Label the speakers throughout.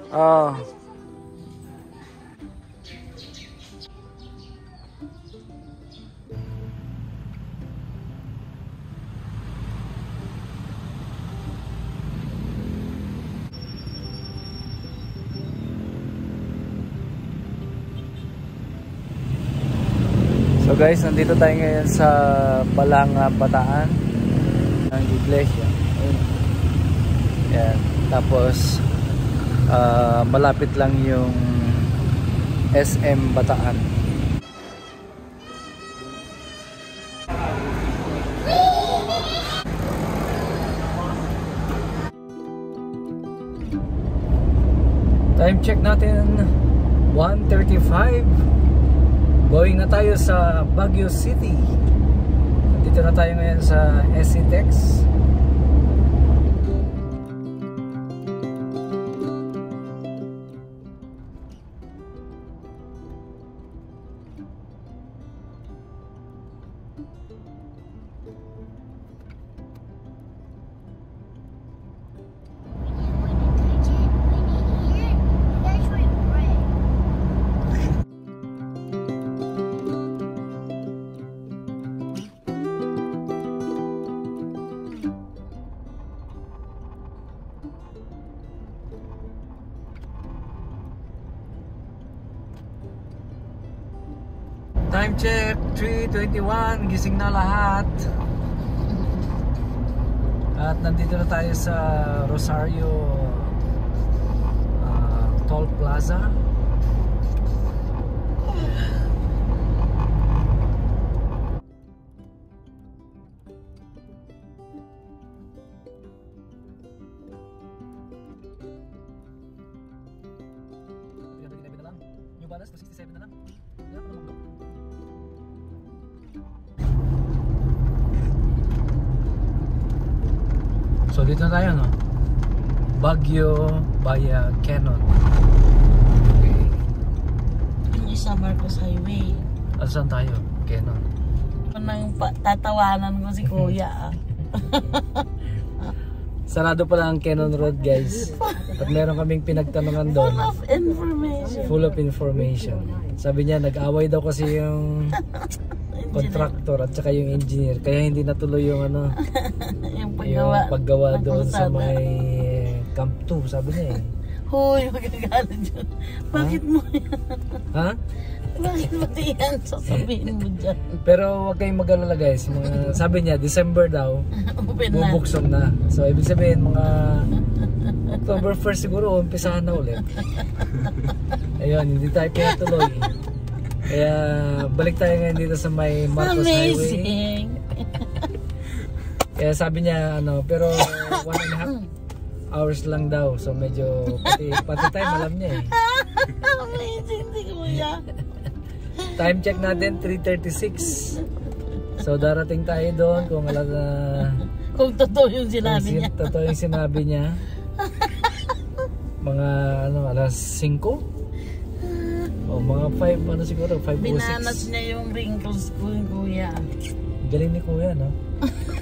Speaker 1: Oh. So guys, nandito tayo ngayon sa Balanga, Bataan ng iglesia. Yan. Tapos malapit lang yung SM Bataan. Time check natin 1:35. Going na tayo sa Baguio City. Dito na tayo ngayon sa SCTEX. Time check 3:21, gising na lahat. At nandito na tayo sa Rosario Toll Plaza. New Balance 267 na lang. So dito na tayo, no? Baguio via Quezon. Okay.
Speaker 2: Yung isa Marcos Highway.
Speaker 1: At saan tayo? Quezon.
Speaker 2: Nang tatawanan ko si Kuya.
Speaker 1: Sarado pala ang Quezon Road, guys. At meron kaming pinagtanungan doon.
Speaker 2: Full of information.
Speaker 1: Full of information. Sabi niya, nag-away daw kasi yung contractor at saka yung engineer. Kaya hindi natuloy yung ano, yung paggawa doon sa may Camp 2, sabi niya eh.
Speaker 2: Hoy, magagalit dyan. Bakit mo yan?
Speaker 1: Ha?
Speaker 2: Bakit mo yan? Sasabihin mo dyan.
Speaker 1: Pero huwag kayong mag-alala, guys. Sabi niya, December daw, bubuksan na. So, ibig sabihin, mga October 1st siguro, umpisahan na ulit. Ayun, hindi tayo pinatuloy. Kaya, balik tayo ngayon dito sa may Marcos Highway.
Speaker 2: Amazing!
Speaker 1: Kaya sabi niya, ano, pero 1.5 hours lang daw. So, medyo, pati time, alam niya eh.
Speaker 2: Amazing, di Kuya.
Speaker 1: Time check natin, 3:36. So, darating tayo doon kung
Speaker 2: kung totoo yung sinabi niya.
Speaker 1: Totoo yung sinabi niya. Mga, ano, alas 5? O, mga 5, ano siguro, 5 o 6.
Speaker 2: Binanas niya yung wrinkles ko yung Kuya.
Speaker 1: Galing ni Kuya, no?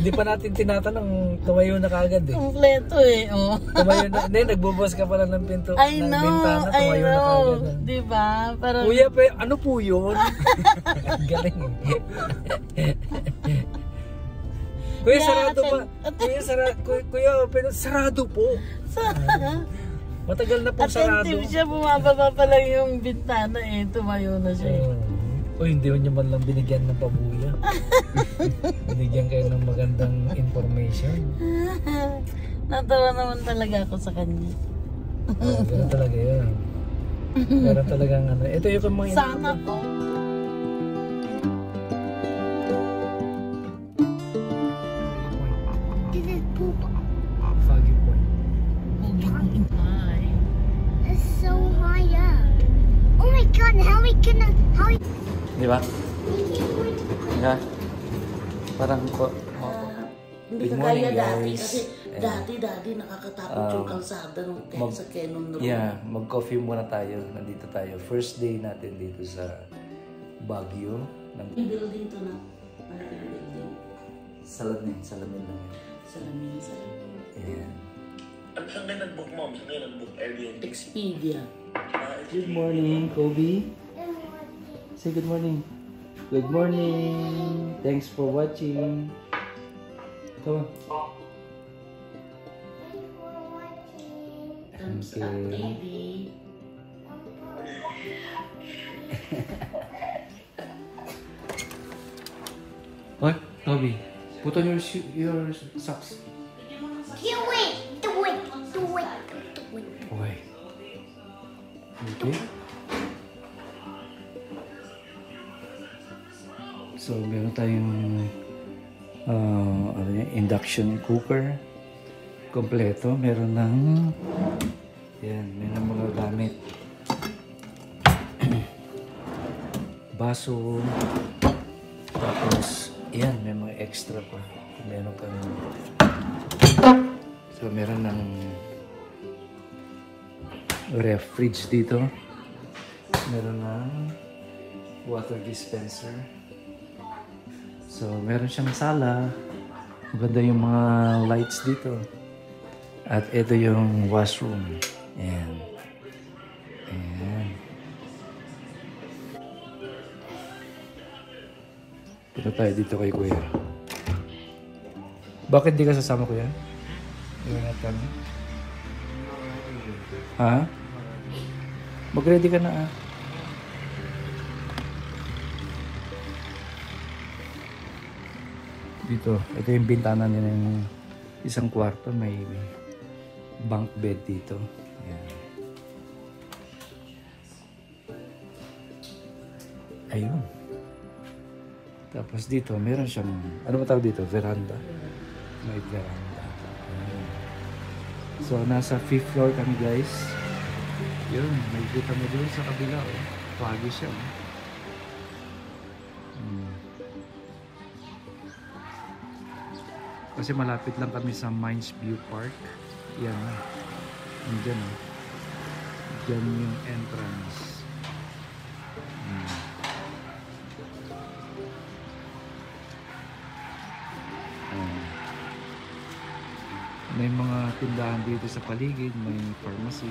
Speaker 1: Hindi pa natin tinatanong, tumayo na kagad eh.
Speaker 2: Kompleto eh, oh.
Speaker 1: Tumayo na, hindi, nagbubukas ka pala ng pinto,
Speaker 2: I
Speaker 1: ng
Speaker 2: know,
Speaker 1: bintana, tumayo na kagad.
Speaker 2: Diba? Parang...
Speaker 1: Kuya, ano po yun? Galing eh. Kuya, sarado pa. Kuya, pero sarado po. Matagal na po sarado.
Speaker 2: Attentive siya, bumababa pa lang yung bintana eh, tumayo na siya eh.
Speaker 1: Uy, hindi niyo man lang binigyan ng pabuya. Binigyan kayo ng magandang information.
Speaker 2: Natawa naman talaga ako sa kanya.
Speaker 1: Gano'n talaga yun. Meron talagang ano. Ito yung mga
Speaker 2: sana po.
Speaker 1: Foggy Point.
Speaker 3: It's so high up. Oh my God, how we gonna,
Speaker 1: Di ba? Diba? Parang
Speaker 2: Hindi
Speaker 1: good
Speaker 2: ka
Speaker 1: morning,
Speaker 2: kaya dati
Speaker 1: guys.
Speaker 2: kasi dati nakakatakot yung kalsada nung sa Quezon Road.
Speaker 1: Yeah, mag-coffee muna tayo. Nandito tayo. First day natin dito sa Baguio.
Speaker 2: Yung building to na. Malaking building.
Speaker 1: Salamin lang.
Speaker 2: Salamin.
Speaker 1: Ayan.
Speaker 4: Ano saan kayo nag-book, mom? Saan kayo nag-book? Airbnb?
Speaker 2: Expedia.
Speaker 1: Good morning, Kobe. Say good morning. Good morning. Thanks for watching. Come on.
Speaker 2: Thumbs up, baby.
Speaker 1: What? Kobe, put on your socks.
Speaker 3: Do it. Do it. Do it. Do it.
Speaker 1: Okay. Okay. So, meron tayong ano yan, induction cooker. Kompleto. Meron ng yan, meron mga gamit. Baso. Tapos, yan, may mga extra pa. Meron kang so, meron ng ref fridge dito. Meron ng water dispenser. So, meron siyang sala. Maganda yung mga lights dito. At ito yung washroom. Ayan. Ayan. Punta tayo dito kay Kuya. Bakit di ka sasama, Kuya? Iwan at kami. Ha? Mag-ready ka na, ah. Dito, ito yung bintana nila ng isang kwarto. May bunk bed dito. Ayan. Ayun. Tapos dito, meron siyang, ano ba tawag dito? Veranda. May veranda. Ayan. So, nasa 5th floor kami, guys. Yun, may kita mo doon sa kabila. Oh. Pagi siya. Oh. Kasi malapit lang kami sa Mines View Park. Yan. Diyan, oh. Diyan yung entrance. May mga tindahan dito sa paligid, may pharmacy.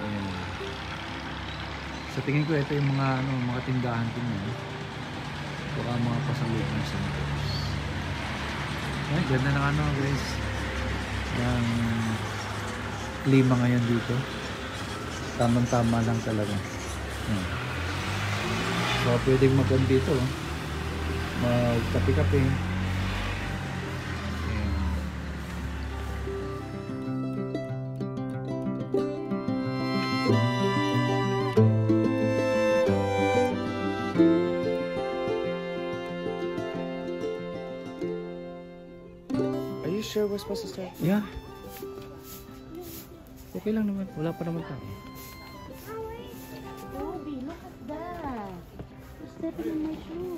Speaker 1: Ayan. Sa tingin ko ito yung mga tindahan din eh. Baka mga pasalubong centers. Ay, ganda ng guys. Yung klima ngayon dito. Tamang-tama lang talaga. So, pwedeng mag-on dito. Magkape-kape.
Speaker 5: Sure we're supposed to start?
Speaker 1: Yeah. Okay lang naman. Wala pa naman tao.
Speaker 2: Bobby, look at that. You're stepping in my shoe.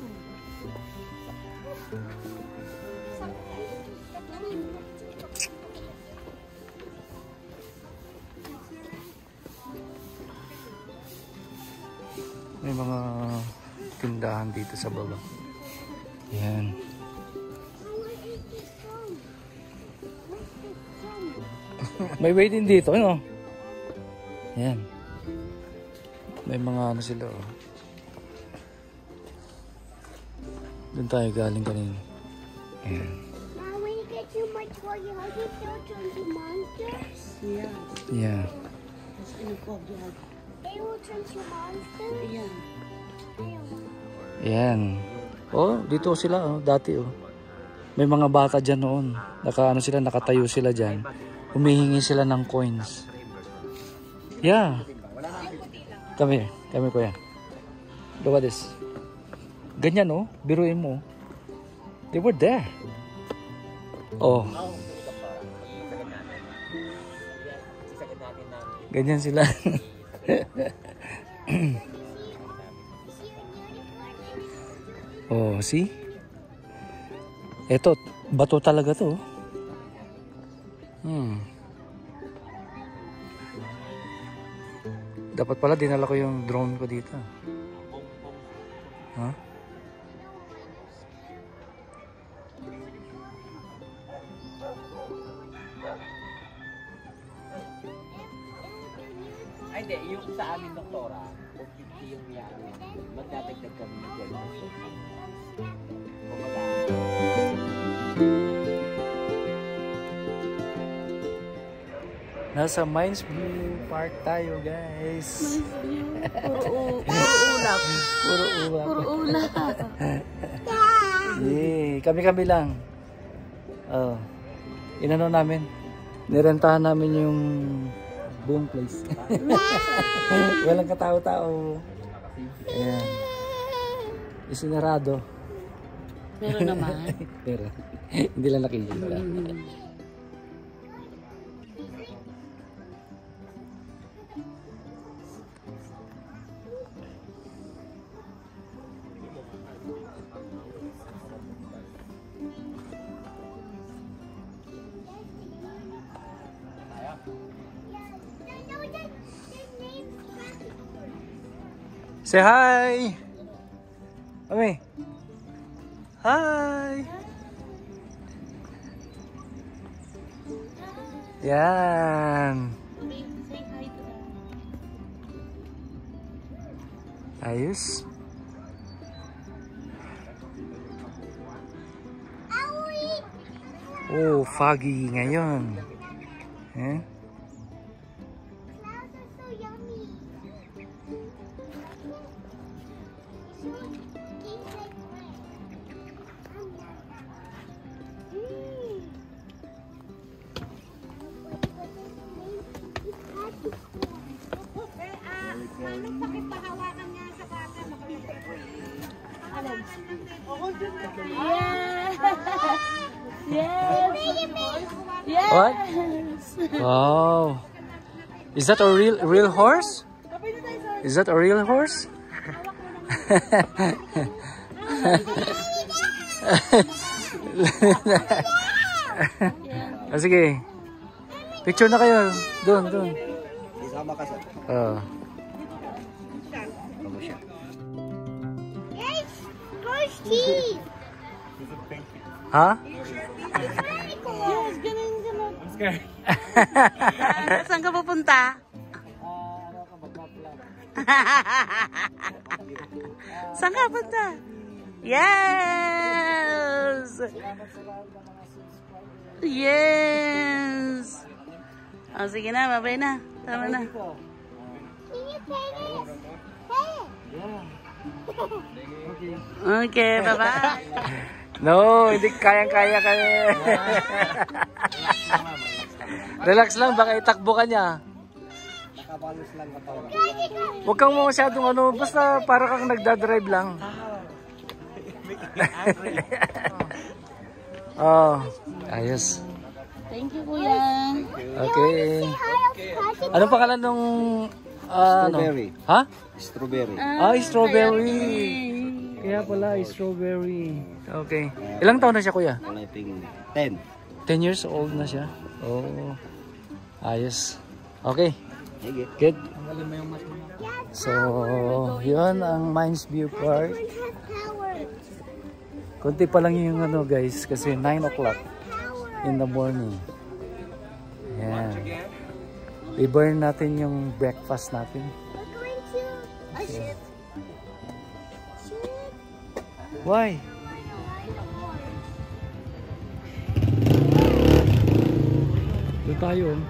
Speaker 1: May mga tindahan dito sa baba. Yan. May way din dito, ano? Yan. May mga ano sila, oh. Doon tayo galing kanina. Yan.
Speaker 3: Now, when you get too much water, how do you turn to monsters?
Speaker 2: Yeah.
Speaker 1: Yeah.
Speaker 2: That's in the courtyard.
Speaker 3: They will turn to monsters?
Speaker 2: Yeah.
Speaker 1: Yan. Oh, dito sila, oh. Dati, oh. May mga bata dyan noon. Nakatayo sila dyan. Humihingi sila ng coins. Yeah. Come here, kuya. Look at this. Ganyan, oh. Biruin mo. They were there. Oh. Ganyan sila. Oh, see? Eto, bato talaga to. Dapat pala dinala ko yung drone ko dito. Huh?
Speaker 6: hindi. Yung sa amin, doktora, kung 50 yung yan, magdadagdag kami ng 12%. Kumbaga,
Speaker 1: nasa Mines View Park tayo, guys.
Speaker 2: Puro ulap.
Speaker 1: Puro uwak.
Speaker 2: Puro ulap.
Speaker 1: Yeah, kami-kami lang. Oh. Inano namin. Nirentahan namin yung buong place. Walang katao-tao. Ayan. Isinarado.
Speaker 2: Pero naman.
Speaker 1: Pero hindi lang nakikita. Say hi! Mami! Hi! Yan! Ayos! Oh, foggy ngayon. Eh?
Speaker 2: Yes.
Speaker 1: What? Wow. Is that a real horse? Is that a real horse? Ah, sige. Picture na kayo. Doon.
Speaker 6: isama ka sa...
Speaker 1: Oh.
Speaker 3: Yes, first teeth.
Speaker 1: Ha?
Speaker 2: Yes, ganun. Saan ka pupunta? Saan ka pupunta? Yes! Yes! Oh, sige na, babay na. Tama na.
Speaker 3: Can you play this? Play it.
Speaker 2: Okay, bye-bye.
Speaker 1: No, hindi kayang-kaya kami. Relax lang, baka itakbo ka niya.
Speaker 6: Nakabalos lang katawan.
Speaker 1: Huwag kang masyadong ano, basta para kang nagdadrive lang. Oh, ayos.
Speaker 2: Thank you, Kuya.
Speaker 1: Okay. Anong pangalan nung
Speaker 6: Strawberry.
Speaker 1: Ano? Ha?
Speaker 6: Strawberry.
Speaker 1: Strawberry. Kaya pala, strawberry. Okay. Ilang taon na siya, kuya?
Speaker 6: I think 10.
Speaker 1: 10 years old na siya. Oh. Ayos. Okay.
Speaker 6: Sige.
Speaker 1: Good. So, yun ang Mines View Park. Kunti pa lang yung ano, guys, kasi 9 o'clock in the morning. Ayan. I-burn natin yung breakfast natin.
Speaker 3: We're going to a ship.
Speaker 1: Why? Doon tayo.